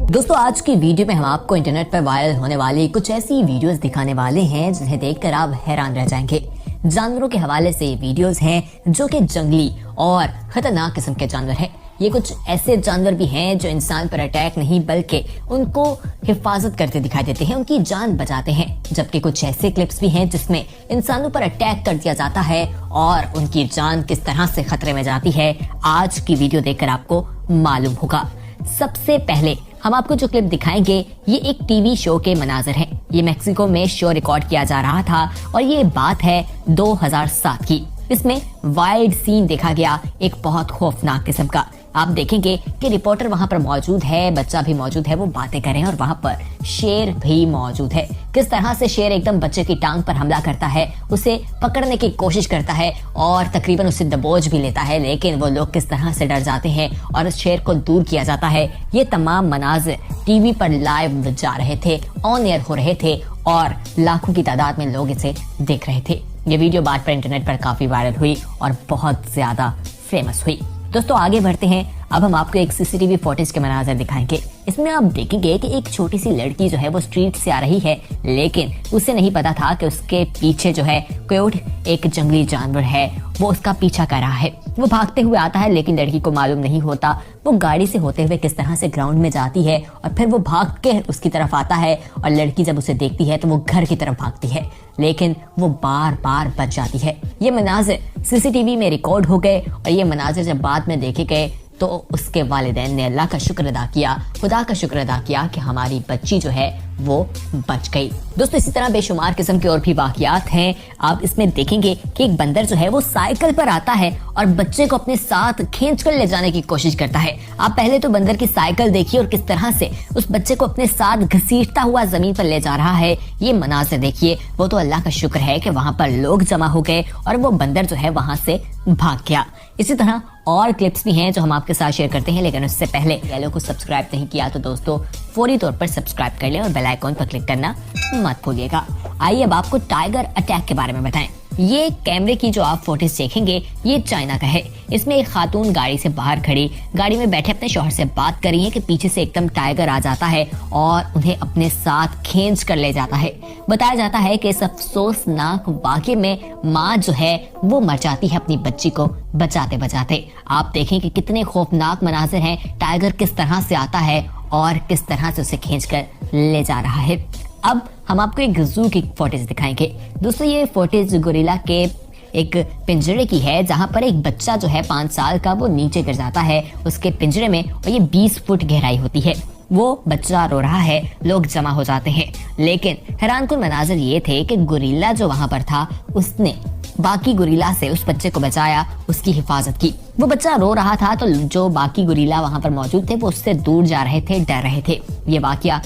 दोस्तों आज की वीडियो में हम आपको इंटरनेट पर वायरल होने वाली कुछ ऐसी वीडियोस दिखाने वाले हैं जिन्हें देखकर आप हैरान रह जाएंगे। जानवरों के हवाले से वीडियोस हैं जो कि जंगली और खतरनाक किस्म के जानवर हैं। ये कुछ ऐसे जानवर भी हैं जो इंसान पर अटैक नहीं बल्कि उनको हिफाजत करते दिखाई देते हैं, उनकी जान बचाते हैं। जबकि कुछ ऐसे क्लिप्स भी हैं जिसमें इंसानों पर अटैक कर दिया जाता है और उनकी जान किस तरह से खतरे में जाती है, आज की वीडियो देखकर आपको मालूम होगा। सबसे पहले हम आपको जो क्लिप दिखाएंगे ये एक टीवी शो के मनाजर हैं। ये मैक्सिको में शो रिकॉर्ड किया जा रहा था और ये बात है 2007 की। इसमें वाइल्ड सीन देखा गया, एक बहुत खौफनाक किस्म का। आप देखेंगे कि रिपोर्टर वहां पर मौजूद है, बच्चा भी मौजूद है, वो बातें कर रहे हैं और वहां पर शेर भी मौजूद है। किस तरह से शेर एकदम बच्चे की टांग पर हमला करता है, उसे पकड़ने की कोशिश करता है और तकरीबन उसे दबोच भी लेता है, लेकिन वो लोग किस तरह से डर जाते हैं और उस शेर को दूर किया जाता है। ये तमाम मनाज़िर टीवी पर लाइव जा रहे थे, ऑन एयर हो रहे थे और लाखों की तादाद में लोग इसे देख रहे थे। ये वीडियो बाद पर इंटरनेट पर काफी वायरल हुई और बहुत ज्यादा फेमस हुई। दोस्तों आगे बढ़ते हैं। अब हम आपको एक सीसीटीवी फुटेज के मनाजर दिखाएंगे। इसमें आप देखेंगे कि एक छोटी सी लड़की जो है वो स्ट्रीट से आ रही है, लेकिन उसे नहीं पता था कि उसके पीछे जो है कोई एक जंगली जानवर है, वो उसका पीछा कर रहा है। वो भागते हुए आता है लेकिन लड़की को मालूम नहीं होता वो गाड़ी से होते हुए किस तरह से ग्राउंड में जाती है और फिर वो भाग के उसकी तरफ आता है और लड़की जब उसे देखती है तो वो घर की तरफ भागती है, लेकिन वो बार बार बच जाती है। ये मनाजिर सीसीटीवी में रिकॉर्ड हो गए और ये मनाजिर जब बाद में देखे गए तो उसके वालिदैन ने अल्लाह का शुक्र अदा किया, खुदा का शुक्र अदा किया कि हमारी बच्ची जो है वो बच गई। दोस्तों इसी तरह बेशुमार किस्म के और भी वाकयात हैं। आप इसमें देखेंगे कि एक बंदर जो है वो साइकिल पर आता है और बच्चे को अपने साथ खींच कर ले जाने की कोशिश करता है। आप पहले तो बंदर की साइकिल देखिए और किस तरह से उस बच्चे को अपने साथ घसीटता हुआ जमीन पर ले जा रहा है। ये मनाज़िर देखिए। वो तो अल्लाह का शुक्र है कि वहाँ पर लोग जमा हो गए और वो बंदर जो है वहाँ से भाग गया। इसी तरह और क्लिप्स भी हैं जो हम आपके साथ शेयर करते हैं, लेकिन उससे पहले चैनल को सब्सक्राइब नहीं किया तो दोस्तों फौरी तौर पर सब्सक्राइब कर लें और बेल आइकॉन पर क्लिक करना मत भूलिएगा। आइए अब आपको टाइगर अटैक के बारे में बताएं। ये कैमरे की जो आप फोटोज देखेंगे ये चाइना का है। इसमें एक खातून गाड़ी से बाहर खड़ी, गाड़ी में बैठे अपने शौहर से बात कर रही है कि पीछे से एकदम टाइगर आ जाता है और उन्हें अपने साथ खींच कर ले जाता है। बताया जाता है कि इस अफसोसनाक वाक़े में माँ जो है वो मर जाती है अपनी बच्ची को बचाते बचाते। आप देखें कि कितने खौफनाक मनाजिर हैं। टाइगर किस तरह से आता है और किस तरह से उसे खींच कर ले जा रहा है। अब हम आपको एक जू की फुटेज दिखाएंगे। दोस्तों ये फुटेज गोरिल्ला के एक पिंजरे की है जहां पर एक बच्चा जो है 5 साल का वो नीचे गिर जाता है उसके पिंजरे में और ये 20 फुट गहराई होती है। वो बच्चा रो रहा है, लोग जमा हो जाते हैं, लेकिन हैरानकुन मनाजिर ये थे कि गोरिल्ला जो वहां पर था उसने बाकी गोरिल्ला से उस बच्चे को बचाया, उसकी हिफाजत की। वो बच्चा रो रहा था तो जो बाकी गोरिल्ला वहां पर मौजूद थे वो उससे दूर जा रहे थे, डर रहे थे। ये वाकया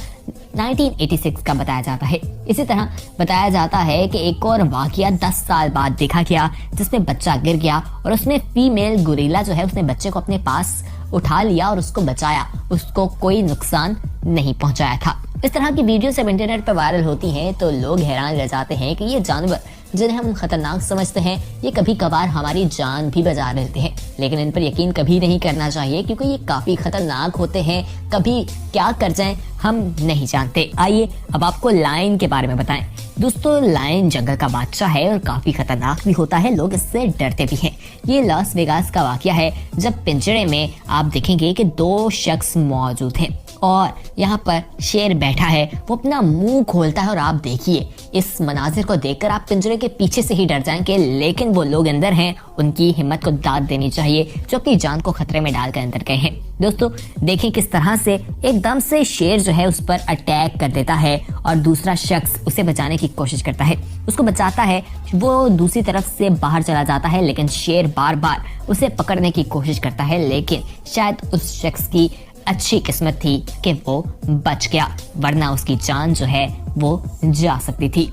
1986 का बताया जाता है। इसी तरह बताया जाता है कि एक और वाकया 10 साल बाद देखा गया जिसमें बच्चा गिर गया और उसमें फीमेल गोरिल्ला जो है उसने बच्चे को अपने पास उठा लिया और उसको बचाया, उसको कोई नुकसान नहीं पहुंचाया था। इस तरह की वीडियो जब इंटरनेट पर वायरल होती हैं तो लोग हैरान रह जाते हैं कि ये जानवर जिन्हें हम खतरनाक समझते हैं ये कभी कभार हमारी जान भी बचा लेते हैं, लेकिन इन पर यकीन कभी नहीं करना चाहिए क्योंकि ये काफी खतरनाक होते हैं। कभी क्या कर जाएं हम नहीं जानते। आइए अब आपको लायन के बारे में बताएं। दोस्तों लायन जंगल का बादशाह है और काफी खतरनाक भी होता है, लोग इससे डरते भी हैं। ये लास वेगास का वाकया है जब पिंजरे में आप देखेंगे कि 2 शख्स मौजूद हैं और यहाँ पर शेर बैठा है, वो अपना मुंह खोलता है और आप देखिए इस मनाजिर को देखकर आप पिंजरे के पीछे से ही डर जाएंगे, लेकिन वो लोग अंदर हैं, उनकी हिम्मत को दाद देनी चाहिए जो अपनी जान को खतरे में डालकर अंदर गए हैं। दोस्तों देखें किस तरह से एकदम से शेर जो है उस पर अटैक कर देता है और दूसरा शख्स उसे बचाने की कोशिश करता है, उसको बचाता है, वो दूसरी तरफ से बाहर चला जाता है, लेकिन शेर बार बार उसे पकड़ने की कोशिश करता है, लेकिन शायद उस शख्स की अच्छी किस्मत थी कि वो बच गया, वरना उसकी जान जो है वो जा सकती थी।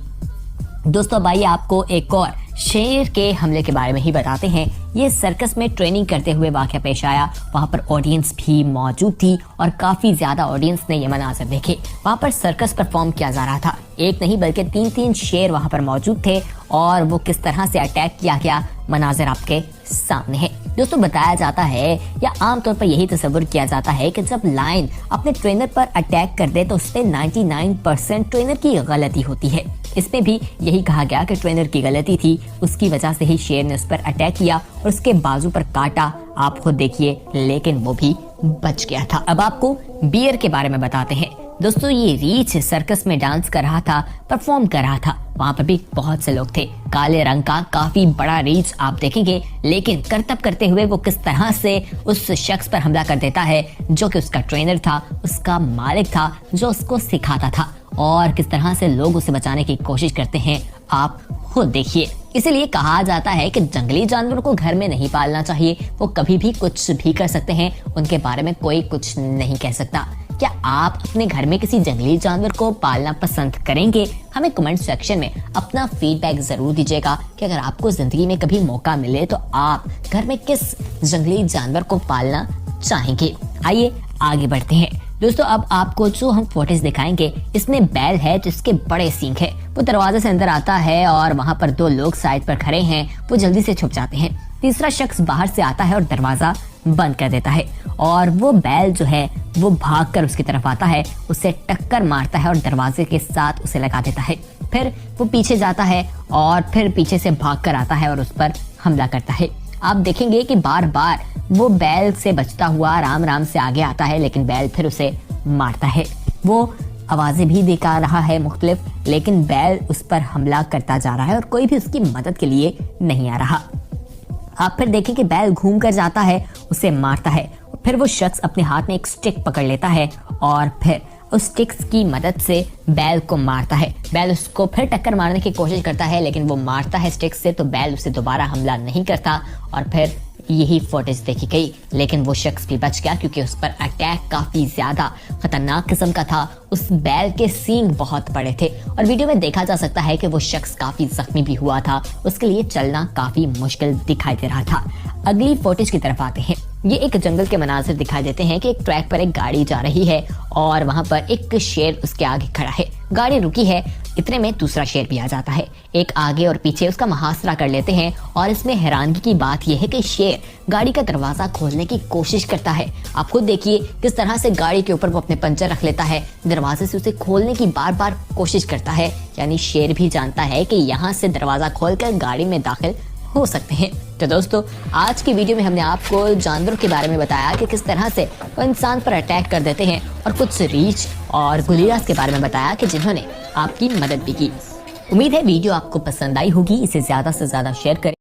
दोस्तों आइए आपको एक और शेर के हमले के बारे में ही बताते हैं। ये सर्कस में ट्रेनिंग करते हुए वाकया पेश आया। वहाँ पर ऑडियंस भी मौजूद थी और काफी ज्यादा ऑडियंस ने ये मनाज़र देखे। वहाँ पर सर्कस परफॉर्म किया जा रहा था, एक नहीं बल्कि 3-3 शेर वहाँ पर मौजूद थे और वो किस तरह से अटैक किया गया मनाजिर आपके सामने है। दोस्तों बताया जाता है या आमतौर पर यही तस्वीर किया जाता है कि जब लायन अपने ट्रेनर पर अटैक कर दे तो उसमें 99% ट्रेनर की गलती होती है। इसमें भी यही कहा गया कि ट्रेनर की गलती थी, उसकी वजह से ही शेर ने उस पर अटैक किया और उसके बाजू पर काटा। आप खुद देखिए, लेकिन वो भी बच गया था। अब आपको बियर के बारे में बताते हैं। दोस्तों ये रीछ सर्कस में डांस कर रहा था, परफॉर्म कर रहा था। वहाँ पर भी बहुत से लोग थे। काले रंग का काफी बड़ा रीछ आप देखेंगे, लेकिन करतब करते हुए वो किस तरह से उस शख्स पर हमला कर देता है जो कि उसका ट्रेनर था, उसका मालिक था, जो उसको सिखाता था, और किस तरह से लोग उसे बचाने की कोशिश करते हैं आप खुद देखिए। इसीलिए कहा जाता है कि जंगली जानवरों को घर में नहीं पालना चाहिए। वो कभी भी कुछ भी कर सकते हैं, उनके बारे में कोई कुछ नहीं कह सकता। क्या आप अपने घर में किसी जंगली जानवर को पालना पसंद करेंगे? हमें कमेंट सेक्शन में अपना फीडबैक जरूर दीजिएगा कि अगर आपको जिंदगी में कभी मौका मिले तो आप घर में किस जंगली जानवर को पालना चाहेंगे। आइए आगे बढ़ते हैं। दोस्तों अब आपको जो हम फुटेज दिखाएंगे, इसमें बैल है जिसके बड़े सींग है। वो दरवाजे से अंदर आता है और वहाँ पर दो लोग साइड पर खड़े हैं, वो जल्दी से छुप जाते हैं। तीसरा शख्स बाहर से आता है और दरवाजा बंद कर देता है, और वो बैल जो है वो भागकर उसकी तरफ आता है, उसे टक्कर मारता है और दरवाजे के साथ उसे लगा देता है। फिर वो पीछे जाता है और फिर पीछे से भागकर आता है और उस पर हमला करता है। आप देखेंगे कि बार बार वो बैल से बचता हुआ आराम आराम से आगे आता है, लेकिन बैल फिर उसे मारता है। वो आवाजें भी दिखा रहा है मुख्तलिफ, लेकिन बैल उस पर हमला करता जा रहा है और कोई भी उसकी मदद के लिए नहीं आ रहा। आप फिर देखें कि बैल घूम कर जाता है, उसे मारता है। फिर वो शख्स अपने हाथ में एक स्टिक पकड़ लेता है और फिर उस स्टिक्स की मदद से बैल को मारता है। बैल उसको फिर टक्कर मारने की कोशिश करता है, लेकिन वो मारता है स्टिक्स से, तो बैल उसे दोबारा हमला नहीं करता और फिर यही फुटेज देखी गई। लेकिन वो शख्स भी बच गया क्योंकि उस पर अटैक काफी ज्यादा खतरनाक किस्म का था। उस बैल के सींग बहुत बड़े थे और वीडियो में देखा जा सकता है कि वो शख्स काफी जख्मी भी हुआ था, उसके लिए चलना काफी मुश्किल दिखाई दे रहा था। अगली फुटेज की तरफ आते हैं। ये एक जंगल के मनाजिर दिखाई देते हैं कि एक ट्रैक पर एक गाड़ी जा रही है और वहाँ पर एक शेर उसके आगे खड़ा है। गाड़ी रुकी है, इतने में दूसरा शेर भी आ जाता है। एक आगे और पीछे उसका मुहासरा कर लेते हैं और इसमें हैरानगी की बात यह है कि शेर गाड़ी का दरवाजा खोलने की कोशिश करता है। आप खुद देखिए किस तरह से गाड़ी के ऊपर वो अपने पंचर रख लेता है, दरवाजे से उसे खोलने की बार बार कोशिश करता है। यानी शेर भी जानता है कि यहाँ से दरवाजा खोलकर गाड़ी में दाखिल हो सकते हैं। तो दोस्तों आज की वीडियो में हमने आपको जानवरों के बारे में बताया कि किस तरह से वो इंसान पर अटैक कर देते हैं, और कुछ रीछ और गुलियास के बारे में बताया कि जिन्होंने आपकी मदद भी की। उम्मीद है वीडियो आपको पसंद आई होगी। इसे ज्यादा से ज्यादा शेयर करें।